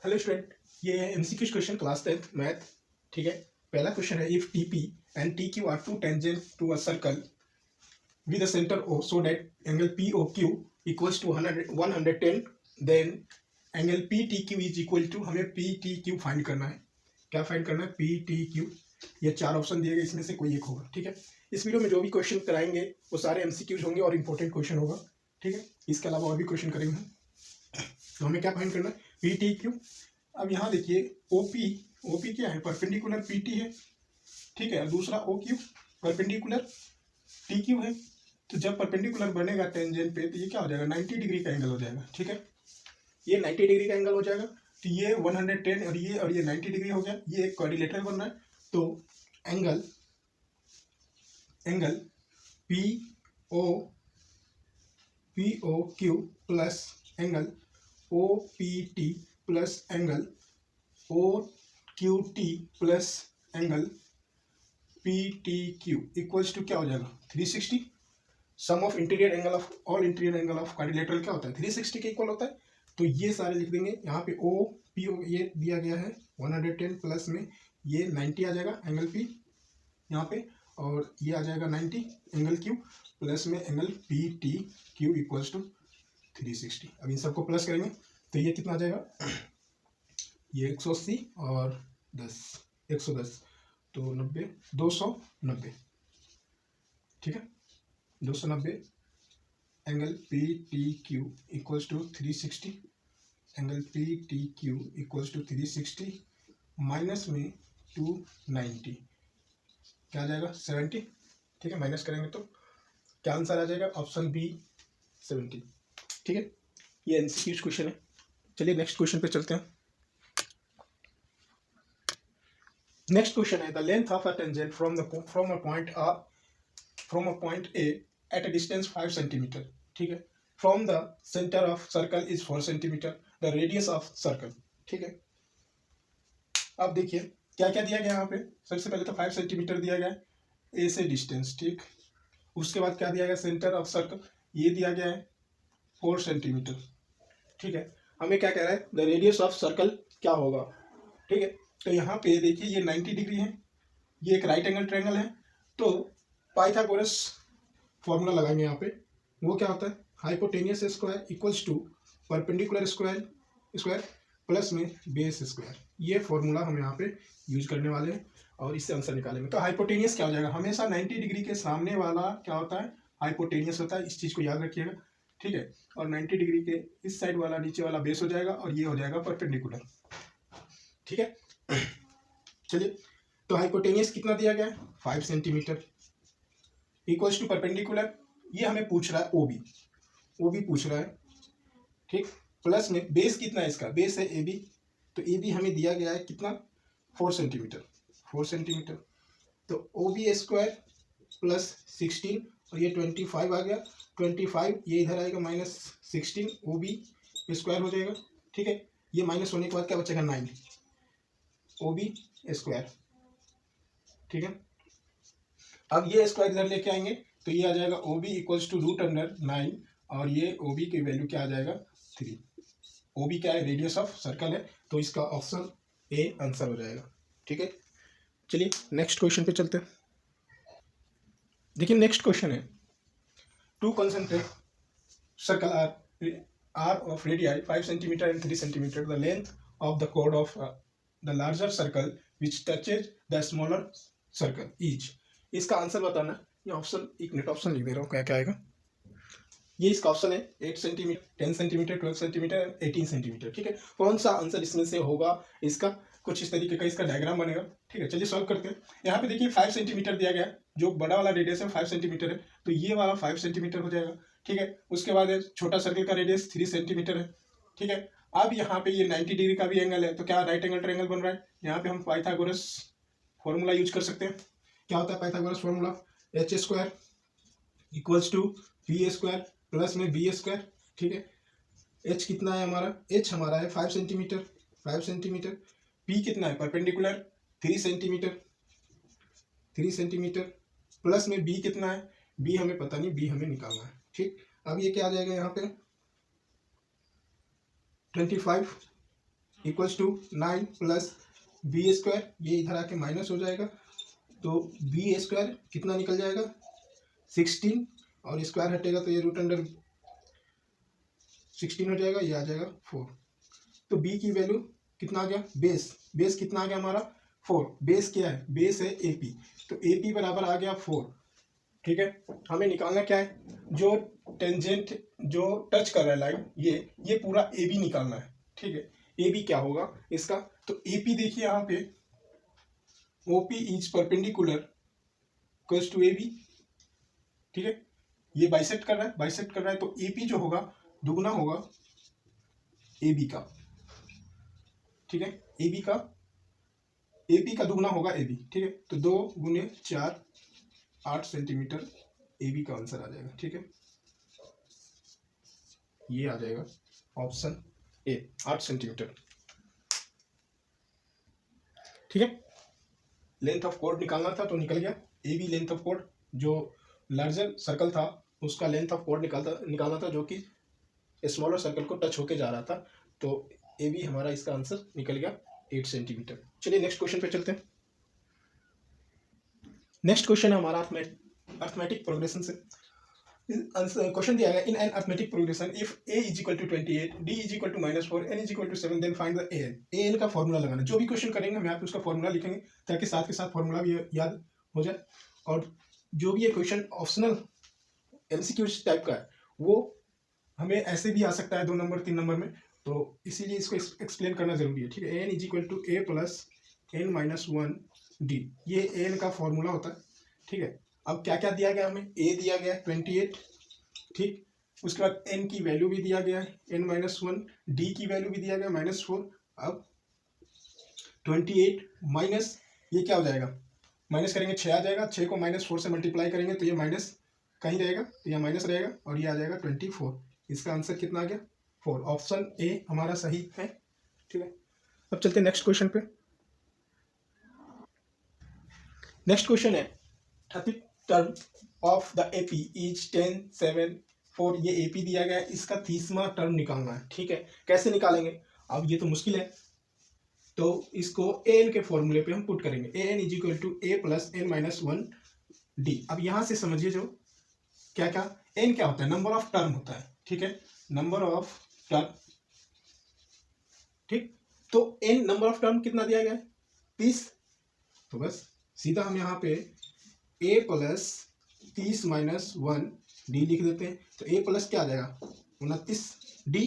Hello student, ये है MCQ question class 10th math. ठीक है, पहला क्वेश्चन है if TP and TQ are two tangent to a circle with a centre O so that angle POQ equals to 110, then angle PTQ is equal to, हमें PTQ find करना है। क्या find करना है? पीटीक्यू। ये चार ऑप्शन दिए गए, इसमें से कोई एक होगा। ठीक है, इस वीडियो में जो भी क्वेश्चन कराएंगे वो सारे एमसीक्यूज होंगे और इंपॉर्टेंट क्वेश्चन होगा। ठीक है, इसके अलावा और भी क्वेश्चन करेंगे हम। तो हमें क्या फाइंड करना है? पीटीक्यू। अब यहाँ देखिए ओपी, ओपी क्या है? परपेंडिकुलर पीटी है। ठीक है, दूसरा O Q perpendicular T Q है। तो जब परपेंडिकुलर बनेगा टेंजेंट पे तो ये क्या हो जाएगा? 90 डिग्री का एंगल हो जाएगा। ठीक है, ये 90 डिग्री का एंगल हो जाएगा। तो ये 110 और ये 90 डिग्री हो गया। ये एक क्वाड्रिलेटरल बन रहा है। तो angle P O Q plus angle O P T plus angle O Q T plus angle P T Q equals to क्या हो जाएगा? 360। Sum of interior angle of all interior angle of quadrilateral क्या होता है? 360 के equal होता है। तो ये सारे लिख देंगे। यहाँ पे ओ पी ओ ये दिया गया है 110 प्लस में ये 90 आ जाएगा एंगल पी यहाँ पे, और ये आ जाएगा 90 एंगल क्यू प्लस में angle P T Q equals to 360। अब इन सबको प्लस करेंगे तो ये कितना आ जाएगा? ये 180 और 10, 110 तो 90, 290। ठीक है, 290 angle P T Q equals to 360, angle P T Q equals to 360 minus में 290 क्या आ जाएगा? 70। ठीक है, माइनस करेंगे तो क्या आंसर आ जाएगा? Option B 70। ठीक है, ये एमसीक्यू क्वेश्चन है। चलिए नेक्स्ट क्वेश्चन पे चलते हैं। नेक्स्ट क्वेश्चन है the length of a tangent from a point A at a distance 5 centimetre. ठीक है, from the centre of circle is 4 centimetre, the radius of circle. ठीक है, अब देखिए क्या क्या दिया गया यहाँ पे। सबसे पहले तो 5 सेंटीमीटर दिया गया है ए से डिस्टेंस। ठीक, उसके बाद क्या दिया गया? सेंटर ऑफ सर्कल ये दिया गया है 4 सेंटीमीटर। ठीक है, हमें क्या कह रहा है? द रेडियस ऑफ सर्कल क्या होगा? ठीक है, तो यहाँ पे देखिए ये 90 डिग्री है, ये एक राइट एंगल ट्रायंगल है। तो पाइथागोरस फॉर्मूला लगाएंगे यहाँ पे। वो क्या होता है? Hypotenuse square equals to perpendicular square plus में बेस स्क्वायर। ये फॉर्मूला हम यहाँ पे यूज करने वाले हैं और इससे आंसर निकालेंगे। तो हाइपोटेनियस क्या हो जाएगा? हमेशा 90 डिग्री के सामने वाला क्या होता है? हाइपोटेनियस होता है। इस चीज़ को याद रखिएगा। ठीक है, और 90 डिग्री के इस साइड वाला नीचे वाला बेस हो जाएगा और ये हो जाएगा परपेंडिकुलर। ठीक है, चलिए तो हाइपोटेनियस कितना दिया गया है? 5 सेंटीमीटर इक्वल्स टू परपेंडिकुलर, ये हमें पूछ रहा है ओबी पूछ रहा है। ठीक, प्लस में बेस कितना है? इसका बेस है ए बी, तो ए बी हमें दिया गया है कितना? 4 सेंटीमीटर। तो ओ बी स्क्वायर प्लस 16 और ये 25 आ गया। 25 ये इधर आएगा माइनस 16, ओ बी स्क्वायर हो जाएगा। ठीक है, ये माइनस होने के बाद क्या बचेगा? 9 ओ बी स्क्वायर। ठीक है, अब ये स्क्वायर इधर लेके आएंगे तो ये आ जाएगा ओ बी इक्वल्स टू √9 और ये ओ बी की वैल्यू क्या आ जाएगा? 3। ओ बी क्या है? रेडियस ऑफ सर्कल है। तो इसका ऑप्शन ए आंसर हो जाएगा। ठीक है, चलिए नेक्स्ट क्वेश्चन पे चलते हैं। देखिए नेक्स्ट क्वेश्चन है two concentric circle are of radii 5 centimetre and 3 centimetre, the length of the कोड of the larger circle which touches the smaller circle each. इसका आंसर बताना। ये ऑप्शन एक मिनट ऑप्शन लिख दे रहा हूँ क्या क्या आएगा। ये इसका ऑप्शन है 8 सेंटीमीटर, 10 सेंटीमीटर, 12 सेंटीमीटर, 18 सेंटीमीटर। ठीक है, कौन सा आंसर इसमें से होगा? इसका कुछ इस तरीके का इसका डायग्राम बनेगा। ठीक है, चलिए सॉल्व करते हैं। यहाँ पे देखिए 5 सेंटीमीटर दिया गया है, जो बड़ा वाला रेडियस है 5 सेंटीमीटर है, तो ये वाला 5 सेंटीमीटर हो जाएगा। ठीक है, उसके बाद छोटा सर्कल का रेडियस 3 सेंटीमीटर है। ठीक है, अब यहाँ पे ये 90 डिग्री का भी एंगल है, तो क्या राइट एंगल ट्रायंगल बन रहा है। यहाँ पे हम पाइथागोरस फॉर्मूला यूज कर सकते हैं। क्या होता है Pythagoras formula? H square equals to B square plus में बी स्क्वायर। ठीक है, एच कितना है हमारा? एच हमारा है 5 सेंटीमीटर। पी कितना है? परपेंडिकुलर 3 सेंटीमीटर प्लस में बी कितना है? बी हमें पता नहीं, बी हमें निकालना है। ठीक, अब ये क्या आ जाएगा यहाँ पे? 25 equals to 9 plus B square, ये इधर आके माइनस हो जाएगा, तो बी स्क्वायर कितना निकल जाएगा 16, और स्क्वायर हटेगा तो ये रूट अंडर 16 हो जाएगा, ये आ जाएगा 4। तो बी की वैल्यू कितना आ गया, बेस कितना आ गया हमारा 4। बेस क्या है, बेस है एपी, तो एपी बराबर आ गया 4। ठीक है, हमें निकालना क्या है, जो टेंजेंट जो टच कर रहा है लाइन, ये पूरा ए बी निकालना है। ठीक है, ए बी क्या होगा इसका, तो ए पी देखिए यहाँ पे O P is perpendicular equals to A B. ठीक है, ये बाइसेक्ट कर रहा है, तो ए पी जो होगा दुगना होगा ए बी का। ठीक है, ए बी का ए पी का दुगना होगा ए बी। ठीक है, तो 2 गुने 4 8 सेंटीमीटर ए बी का आंसर आ जाएगा। ठीक है, ये आ जाएगा ऑप्शन ए 8 सेंटीमीटर। ठीक है, लेंथ ऑफ कोड निकालना था तो निकल गया। ए बी लेंथ ऑफ कोड, जो लार्जर सर्कल था उसका लेंथ ऑफ कोड निकालना था जो कि स्मॉलर सर्कल को टच होके जा रहा था, तो ए बी हमारा इसका आंसर निकल गया 8 सेंटीमीटर। चलिए नेक्स्ट क्वेश्चन पे चलते हैं। नेक्स्ट क्वेश्चन है हमारा अर्थमेटिक प्रोग्रेशन से। क्वेश्चन दिया गया in an arithmetic progression if a is equal to 28, d is equal to -4, n is equal to 7, then find the an का फॉर्मूला लगाना। जो भी क्वेश्चन करेंगे हम यहाँ पे उसका फॉर्मूला लिखेंगे ताकि साथ के साथ फॉर्मूला भी याद हो जाए। और जो भी ये क्वेश्चन ऑप्शनल एमसीक्यू टाइप का है वो हमें ऐसे भी आ सकता है 2 नंबर 3 नंबर में, तो इसीलिए इसको एक्सप्लेन करना जरूरी है। ठीक है, n is equal to a plus n minus 1 d, ये an का फॉर्मूला होता है। ठीक है, अब क्या क्या दिया गया हमें, a दिया गया है 28, ठीक, उसके बाद n की वैल्यू भी दिया गया है n माइनस 1, d की वैल्यू भी दिया गया -4। अब 28 माइनस ये क्या हो जाएगा, माइनस करेंगे 6 आ जाएगा, 6 को -4 से मल्टीप्लाई करेंगे तो ये माइनस कहीं रहेगा, तो यह माइनस रहेगा और ये आ जाएगा 24। इसका आंसर कितना आ गया 4। ऑप्शन ए हमारा सही है। ठीक है, अब चलते हैं नेक्स्ट क्वेश्चन पे। नेक्स्ट क्वेश्चन है 30 term of the AP is 10 7 4, ये एपी दिया गया है, इसका 30वां टर्म निकालना है। ठीक है, कैसे निकालेंगे, अब ये तो मुश्किल है, तो इसको an के फॉर्मूले पे हम पुट करेंगे। an is equal to a plus n minus 1 d। अब यहां से समझिए जो क्या क्या n क्या होता है, नंबर ऑफ टर्म होता है। ठीक है, नंबर ऑफ टर्म, ठीक, तो n नंबर ऑफ टर्म कितना दिया गया है 30, तो बस सीधा हम यहाँ पे a प्लस 30 माइनस 1 d लिख देते हैं, तो a प्लस क्या आ जाएगा 29 d।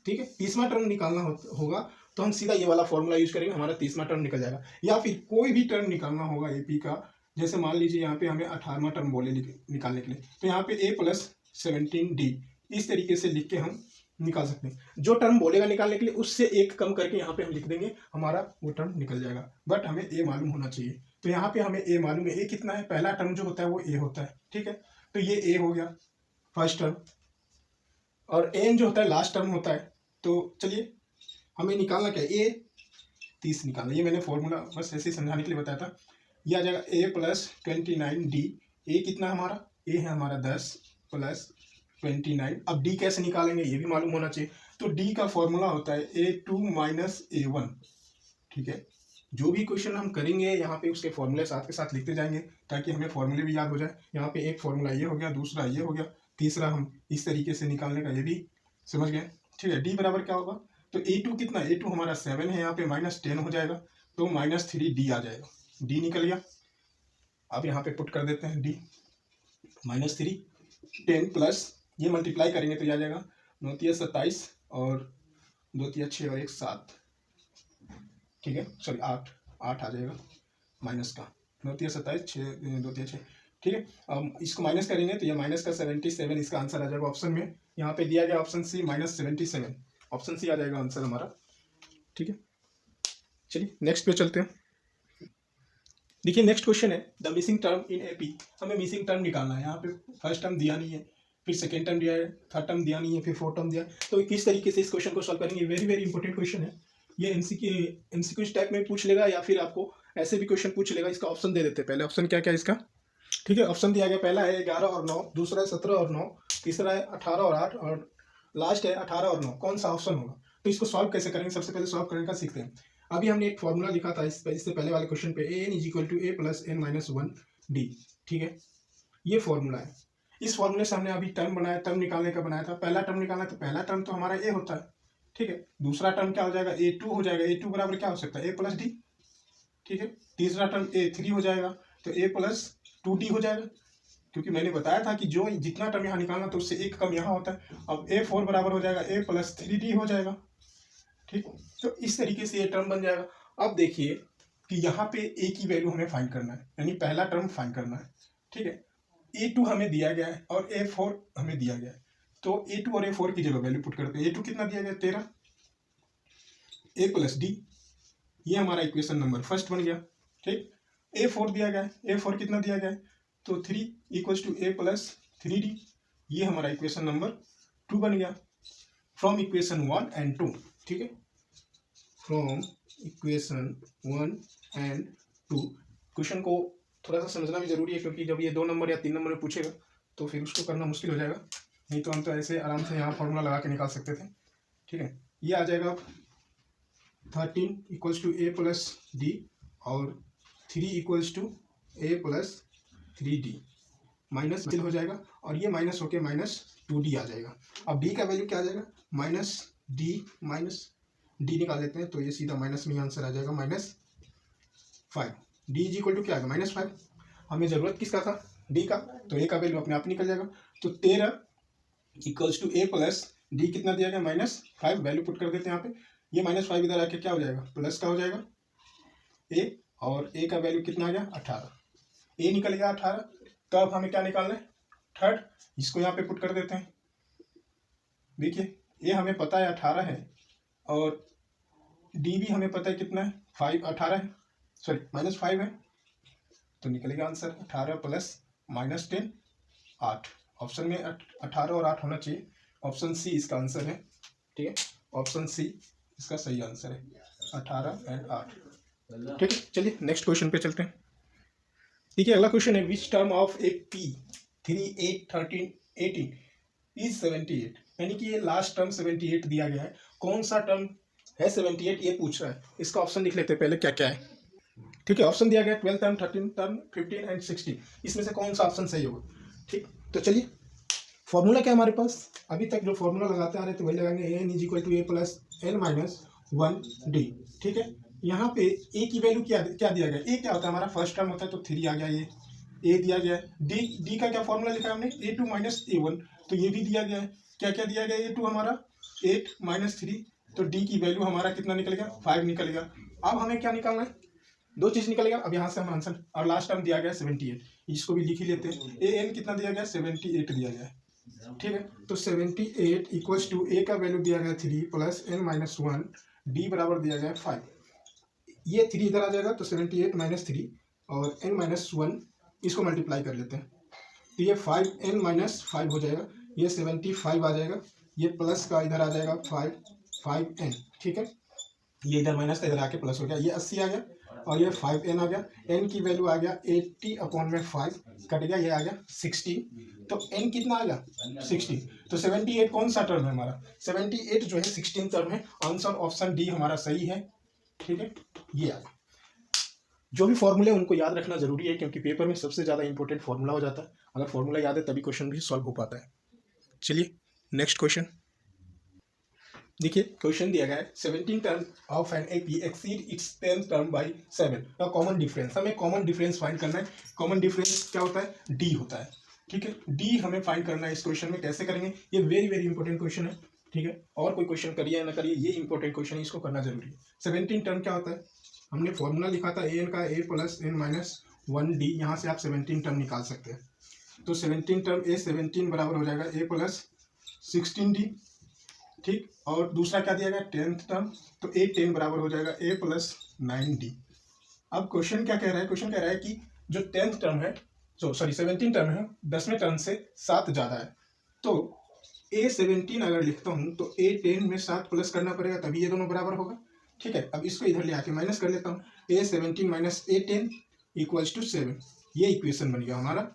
ठीक है, 30वां टर्म निकालना होगा तो हम सीधा ये वाला फॉर्मूला यूज करेंगे, हमारा 30वां टर्म निकल जाएगा। या फिर कोई भी टर्म निकालना होगा एपी का, जैसे मान लीजिए यहाँ पे हमें 18वां टर्म बोले निकालने के लिए, तो यहाँ पे a प्लस 17d इस तरीके से लिख के हम निकाल सकते हैं। जो टर्म बोलेगा निकालने के लिए उससे एक कम करके यहाँ पे हम लिख देंगे, हमारा वो टर्म निकल जाएगा। बट हमें a मालूम होना चाहिए, तो यहाँ पे हमें a मालूम है। a कितना है, पहला टर्म जो होता है वो a होता है। ठीक है, तो ये a हो गया फर्स्ट टर्म, और n जो होता है लास्ट टर्म होता है। तो चलिए हमें निकालना क्या है, a 30 निकालना। ये मैंने फॉर्मूला बस ऐसे ही समझाने के लिए बताया था। ये आ जाएगा a प्लस 29d। a कितना हमारा, a है हमारा 10 प्लस 29। अब d कैसे निकालेंगे ये भी मालूम होना चाहिए, तो d का फॉर्मूला होता है a2 माइनस a1। ठीक है, जो भी क्वेश्चन हम करेंगे यहाँ पे उसके फॉर्मूले साथ के साथ लिखते जाएंगे ताकि हमें फॉर्मूले भी याद हो जाए। यहाँ पे एक फॉर्मूला ये हो गया, दूसरा ये हो गया, तीसरा हम इस तरीके से निकालने का ये भी समझ गए। ठीक है, d बराबर क्या होगा, तो a2 कितना, a2 हमारा 7 है, यहाँ पे -10 हो जाएगा तो -3d आ जाएगा, d निकल गया। अब यहाँ पे पुट कर देते हैं d -3 10 प्लस ये मल्टीप्लाई करेंगे तो ये आ जाएगा 9 तिया 27 और 2 तिया 6 और 1 7। ठीक है, सॉरी 8 आ जाएगा माइनस का, 9 तिया 27 6 2 तिया 6। ठीक है, अब इसको माइनस करेंगे तो ये माइनस का 77 इसका आंसर आ जाएगा ऑप्शन में। यहाँ पे दिया गया ऑप्शन सी -77, ऑप्शन सी आ जाएगा आंसर हमारा। ठीक है, चलिए नेक्स्ट पे चलते हैं। देखिए नेक्स्ट क्वेश्चन है the missing term in AP. हमें मिसिंग टर्म निकालना है। यहाँ पे फर्स्ट टर्म दिया नहीं है, फिर सेकेंड टर्म दिया है, थर्ड टर्म दिया नहीं है, फिर फोर्थ टर्म दिया है। तो किस तरीके से इस क्वेश्चन को सॉल्व करेंगे, वेरी वेरी इंपॉर्टेंट क्वेश्चन है। ये एमसीक्यू टाइप में पूछ लेगा या फिर आपको ऐसे भी क्वेश्चन पूछ लेगा। इसका ऑप्शन दे देते हैं। पहले ऑप्शन क्या क्या है इसका। ठीक है, ऑप्शन दिया गया, पहला है 11 और 9, दूसरा है 17 और 9, तीसरा है 18 और 8 और लास्ट है 18 और 9। कौन सा ऑप्शन होगा, तो इसको सॉल्व कैसे करेंगे, सबसे पहले सॉल्व करने का सीखते हैं। अभी हमने एक फॉर्मूला लिखा था इससे पहले वाले क्वेश्चन पे, an is equal to a plus n minus 1d, ठीक है, ये फॉर्मूला है। इस फॉर्मूले से हमने अभी टर्म बनाया, टर्म निकालने का बनाया था। पहला टर्म निकालना, तो पहला टर्म तो हमारा a होता है, ठीक है। दूसरा टर्म क्या हो जाएगा, a2 हो जाएगा, a2 बराबर क्या हो सकता है, a प्लस डी, ठीक है। तीसरा टर्म a3 हो जाएगा, तो a प्लस 2d हो जाएगा, क्योंकि मैंने बताया था कि जो जितना टर्म यहाँ निकालना तो उससे एक कम यहाँ होता है। अब a4 बराबर हो जाएगा a प्लस 3d हो जाएगा, ठीक। तो इस तरीके से ये टर्म बन जाएगा। अब देखिए कि यहाँ पे a की वैल्यू हमें फाइंड करना है, यानी पहला टर्म फाइंड करना है, ठीक है। a2 हमें दिया गया है और a4 हमें दिया गया है, तो a2 और a4 की जगह वैल्यू पुट करते हैं। a2 कितना दिया गया, 13, a प्लस डी, ये हमारा इक्वेशन नंबर फर्स्ट बन गया, ठीक। a4 दिया गया है, a4 कितना दिया गया है, तो 3 equals to a plus 3d, ये हमारा इक्वेशन नंबर 2 बन गया फ्रॉम इक्वेशन 1 एंड 2, ठीक है, फ्रॉम इक्वेशन 1 एंड 2। क्वेश्चन को थोड़ा सा समझना भी जरूरी है, क्योंकि जब ये 2 नंबर या 3 नंबर में पूछेगा तो फिर उसको करना मुश्किल हो जाएगा, नहीं तो हम तो ऐसे आराम से यहाँ फॉर्मूला लगा के निकाल सकते थे, ठीक है। ये आ जाएगा 13 equals to a plus D और 3 equals to a plus 3d, minus हो जाएगा और ये माइनस होके माइनस 2d आ जाएगा। अब d का वैल्यू क्या आ जाएगा, माइनस d निकाल लेते हैं, तो ये सीधा माइनस में ही आंसर आ जाएगा, -5। d इज इक्वल टू क्या आएगा, -5। हमें ज़रूरत किसका था, d का, तो a का वैल्यू अपने आप निकल जाएगा। तो 13 equals to a plus D, कितना दिया गया, -5, वैल्यू पुट कर देते हैं यहाँ पे। ये -5 इधर आके क्या हो जाएगा, प्लस का हो जाएगा a, और a का वैल्यू कितना आ गया, 18, a निकल गया 18। तो अब हमें क्या निकालना है, थर्ड, इसको यहाँ पे पुट कर देते हैं। देखिए ये हमें पता है 18 है, और डी भी हमें पता है कितना है, 18 है, सॉरी -5 है, तो निकलेगा आंसर 18 प्लस -10, 8। ऑप्शन में 18 और 8 होना चाहिए, ऑप्शन सी इसका आंसर है, ठीक है, ऑप्शन सी इसका सही आंसर है, 18 एंड 8, ठीक है। चलिए नेक्स्ट क्वेश्चन पे चलते हैं। देखिए अगला क्वेश्चन है, which term of A p 3, 8, 13, 18 is 78, यानी कि ये लास्ट टर्म 78 दिया गया है। कौन सा टर्म है 78, ये पूछ रहा है। इसका ऑप्शन लिख लेते हैं पहले क्या क्या है, ठीक है। ऑप्शन दिया गया 12 टर्म, 13 टर्म, 15 एंड 16, इसमें से कौन सा ऑप्शन सही होगा, ठीक। तो चलिए फॉर्मूला क्या है हमारे पास, अभी तक जो फॉर्मूला लगाते आ रहे थे वही लगाएंगे, an is equal to a plus n minus 1d, ठीक है। यहाँ पे a की वैल्यू क्या दिया गया, a क्या होता है, हमारा फर्स्ट टर्म होता है, तो 3 आ गया, ये a दिया गया है। d का क्या फॉर्मूला लिखा है हमने, a2 माइनस a1, तो ये भी दिया गया है। क्या क्या दिया गया, a2 हमारा 8 माइनस 3, तो d की वैल्यू हमारा कितना निकलेगा, 5 निकलेगा। अब हमें क्या निकालना है, 2 चीज निकलेगा। अब यहाँ से हम आंसर, और लास्ट टर्म दिया गया 78, इसको भी लिख ही लेते हैं। an कितना दिया गया, 78 दिया गया है, ठीक है। तो 78 इक्वल्स टू a का वैल्यू दिया गया 3 प्लस n माइनस 1, d बराबर दिया गया 5। ये 3 इधर आ जाएगा, तो 78 माइनस 3 और n माइनस 1, इसको मल्टीप्लाई कर लेते हैं, तो ये 5n माइनस 5 हो जाएगा, ये 75 आ जाएगा, ये प्लस का इधर आ जाएगा 5n, ठीक है। ये इधर माइनस का इधर आके प्लस हो गया, ये 80 आ गया, और ये 5n आ गया। n की वैल्यू आ गया 80/5, कट गया, ये आ गया 16, तो n कितना आ गया, 16। तो 78 कौन सा टर्म है हमारा, 78 जो है 16 टर्म है। आंसर ऑप्शन डी हमारा सही है, ठीक है। ये आ गया। जो भी फॉर्मूले उनको याद रखना जरूरी है, क्योंकि पेपर में सबसे ज़्यादा इंपॉर्टेंट फॉर्मूला हो जाता है। अगर फॉर्मूला याद है तभी क्वेश्चन भी सॉल्व हो पाता है। चलिए नेक्स्ट क्वेश्चन देखिए। क्वेश्चन दिया गया है 17 term of an AP exceed its 10th term by 7, का कॉमन डिफरेंस। हमें कॉमन डिफरेंस फाइंड करना है। कॉमन डिफरेंस क्या होता है, डी होता है, ठीक है। डी हमें फाइंड करना है। इस क्वेश्चन में कैसे करेंगे, ये वेरी इंपॉर्टेंट क्वेश्चन है, ठीक है। और कोई क्वेश्चन करिए या ना करिए, ये इंपॉर्टेंट क्वेश्चन है, इसको करना जरूरी है। 17 टर्म क्या होता है, हमने फॉर्मूला लिखा था an का a plus n minus 1d, यहाँ से आप 17 टर्म निकाल सकते हैं। तो 17 टर्म a17 बराबर हो जाएगा a प्लस 16d, ठीक। और दूसरा क्या दिया गया 10th टर्म, तो a10 बराबर हो जाएगा a प्लस 9d। अब क्वेश्चन क्या कह रहा है, क्वेश्चन कह रहा है कि जो 10th टर्म है, 17 टर्म है, 10वें टर्म से 7 ज़्यादा है, तो a17 अगर लिखता हूँ तो a10 में 7 प्लस करना पड़ेगा, तभी ये दोनों बराबर होगा, ठीक है। अब इसको इधर ले आके माइनस कर लेता हूँ, a17 minus a10 equals to 7, ये इक्वेशन बन गया हमारा।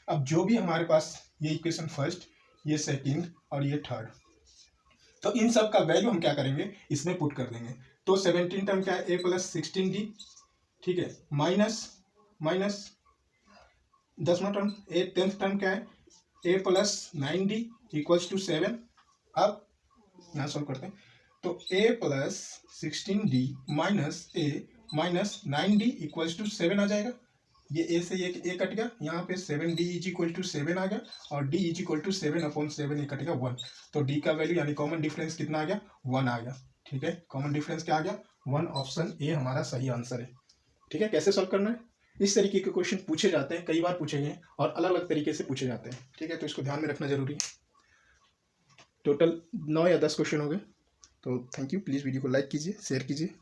अब जो भी हमारे पास ये इक्वेशन फर्स्ट, ये सेकंड और ये थर्ड, तो इन सब का वैल्यू हम क्या करेंगे, इसमें पुट कर देंगे। तो 17 टर्म क्या है, a प्लस 16d, ठीक है, माइनस 10वां टर्म, 10th टर्म क्या है, a plus 9d equals to 7। अब यहाँ सॉल्व करते हैं, तो a plus 16d minus a minus 9d equals to 7 आ जाएगा। ये a से ये a कट गया, यहाँ पे 7d इज इक्वल टू 7 आ गया, और d इज इक्वल टू 7/7 ये कटेगा 1। तो d का वैल्यू यानी कॉमन डिफरेंस कितना आ गया, 1 आ गया। ठीक है, कॉमन डिफरेंस क्या आ गया, 1। ऑप्शन ए हमारा सही आंसर है। ठीक है, कैसे सॉल्व करना है, इस तरीके के क्वेश्चन पूछे जाते हैं, कई बार पूछे गए और अलग अलग तरीके से पूछे जाते हैं। ठीक है, तो इसको ध्यान में रखना जरूरी है। टोटल 9 या 10 क्वेश्चन हो गए। तो थैंक यू, प्लीज़ वीडियो को लाइक कीजिए, शेयर कीजिए।